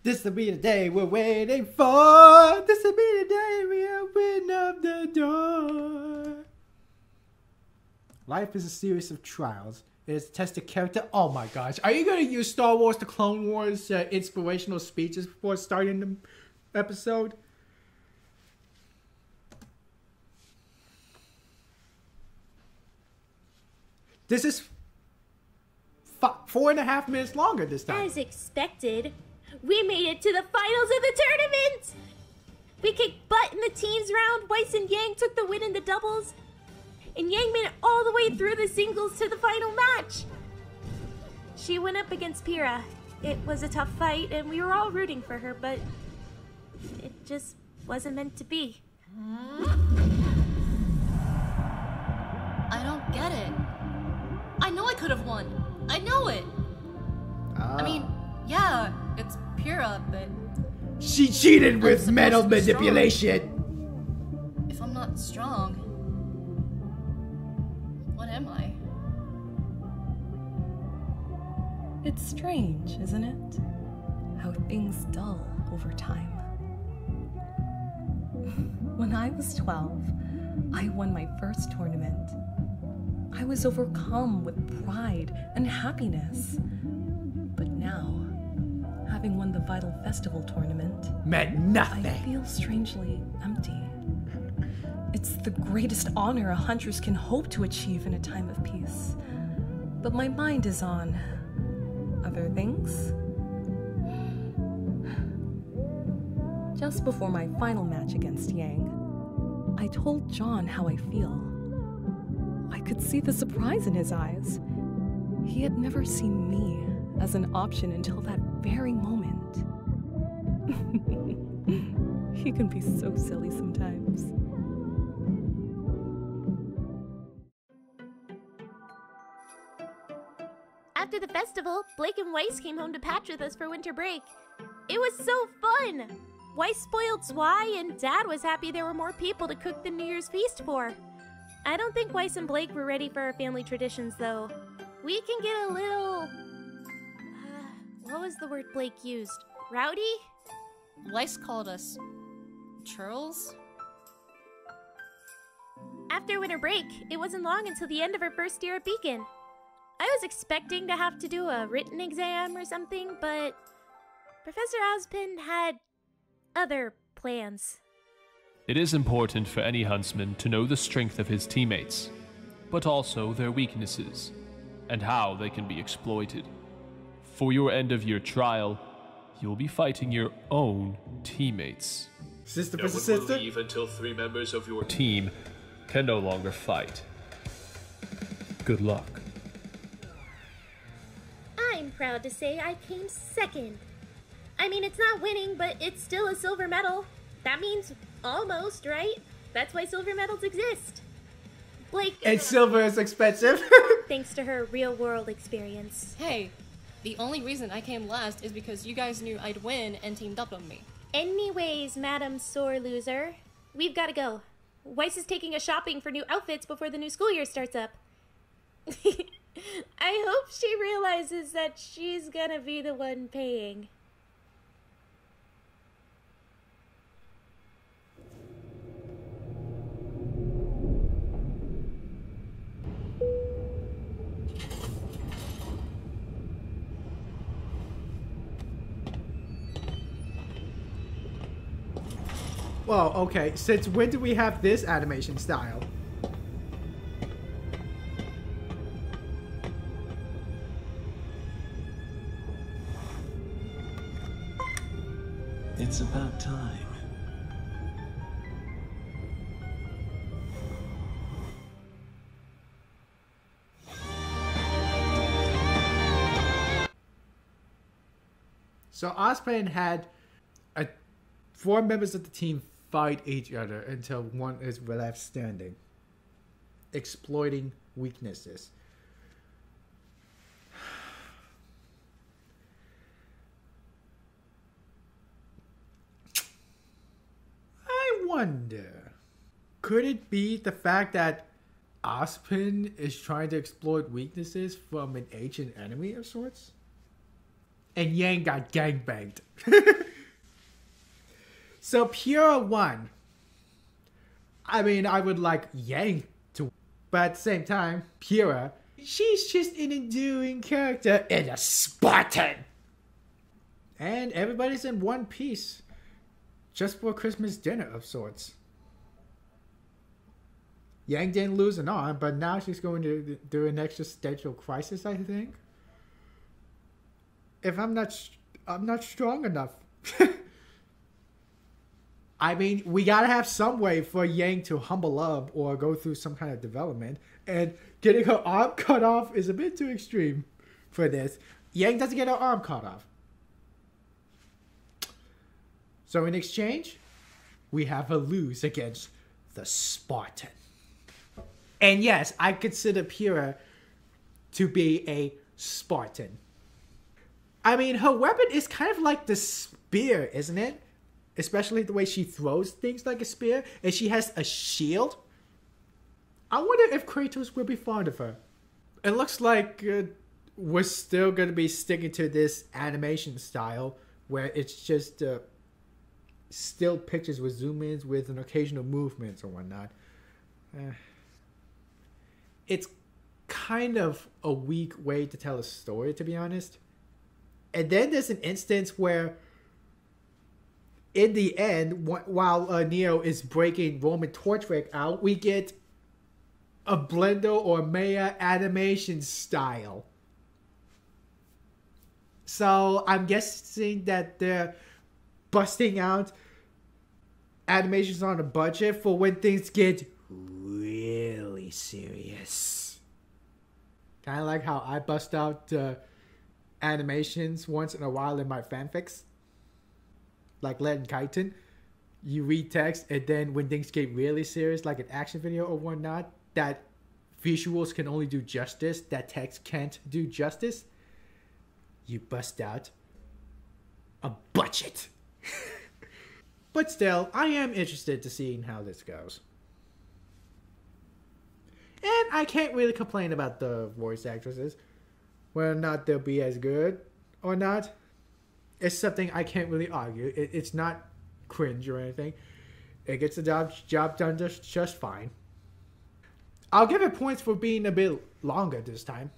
This'll be the day we're waiting for. This'll be the day we open up the door. Life is a series of trials. It is a test of character. Oh my gosh. Are you going to use Star Wars The Clone Wars inspirational speeches before starting the episode? This is 4.5 minutes longer this time. As expected, we made it to the finals of the tournament! We kicked butt in the teams round. Weiss and Yang took the win in the doubles. And Yang made it all the way through the singles to the final match. She went up against Pyrrha. It was a tough fight, and we were all rooting for her, but it just wasn't meant to be. I don't get it. I know I could have won. I know it. I mean, yeah, it's Pyrrha, but... She cheated with mental manipulation. If I'm not strong, what am I? It's strange, isn't it? How things dull over time. When I was 12, I won my first tournament. I was overcome with pride and happiness. But now, having won the Vital Festival tournament, meant nothing. I feel strangely empty. It's the greatest honor a huntress can hope to achieve in a time of peace. But my mind is on other things. Just before my final match against Yang, I told John how I feel. I could see the surprise in his eyes. He had never seen me as an option until that very moment. He can be so silly sometimes. After the festival, Blake and Weiss came home to patch with us for winter break. It was so fun! Weiss spoiled Zwei, and Dad was happy there were more people to cook the New Year's feast for. I don't think Weiss and Blake were ready for our family traditions, though. We can get a little... what was the word Blake used? Rowdy? Weiss called us... churls? After winter break, it wasn't long until the end of our first year at Beacon. I was expecting to have to do a written exam or something, but Professor Ozpin had other plans. It is important for any huntsman to know the strength of his teammates, but also their weaknesses, and how they can be exploited. For your end-of-year trial, you'll be fighting your own teammates. Sister No versus one will sister? leave until 3 members of your team can no longer fight. Good luck. I'm proud to say I came second. I mean, it's not winning, but it's still a silver medal. That means almost, right? That's why silver medals exist. Blake... And silver is expensive. thanks to her real-world experience. Hey, the only reason I came last is because you guys knew I'd win and teamed up on me. Anyways, Madam Sore Loser, we've got to go. Weiss is taking us shopping for new outfits before the new school year starts up. I hope she realizes that she's gonna be the one paying. Well, okay, since when do we have this animation style? It's about time. So Ozpin had 4 members of the team fight each other until one is left standing, exploiting weaknesses. I wonder, could it be the fact that Ozpin is trying to exploit weaknesses from an ancient enemy of sorts? and Yang got gangbanged. So Pure won. I mean, I would like Yang to, but at the same time, Pure, she's just an enduring character and a Spartan. And everybody's in one piece, just for Christmas dinner of sorts. Yang didn't lose an arm, but now she's going to do an existential crisis, I think. If I'm not strong enough. I mean, we gotta have some way for Yang to humble up or go through some kind of development. And getting her arm cut off is a bit too extreme for this. Yang doesn't get her arm cut off. So in exchange, we have her lose against the Spartan. And yes, I consider Pyrrha to be a Spartan. I mean, her weapon is kind of like the spear, isn't it? Especially the way she throws things like a spear. And she has a shield. I wonder if Kratos will be fond of her. It looks like we're still going to be sticking to this animation style where it's just still pictures with zoom-ins with an occasional movements or whatnot. It's kind of a weak way to tell a story, to be honest. And then there's an instance where, in the end, while Neo is breaking Roman Torchwick out, we get a Blender or Maya animation style. So I'm guessing that they're busting out animations on a budget for when things get really serious. Kind of like how I bust out animations once in a while in my fanfics. Like Len Kaiten. You read text, and then when things get really serious, like an action video or whatnot, that visuals can only do justice, that text can't do justice, you bust out a budget. But still, I am interested to seeing how this goes. And I can't really complain about the voice actresses. Whether or not they'll be as good or not, it's something I can't really argue. It's not cringe or anything. It gets the job done just fine. I'll give it points for being a bit longer this time.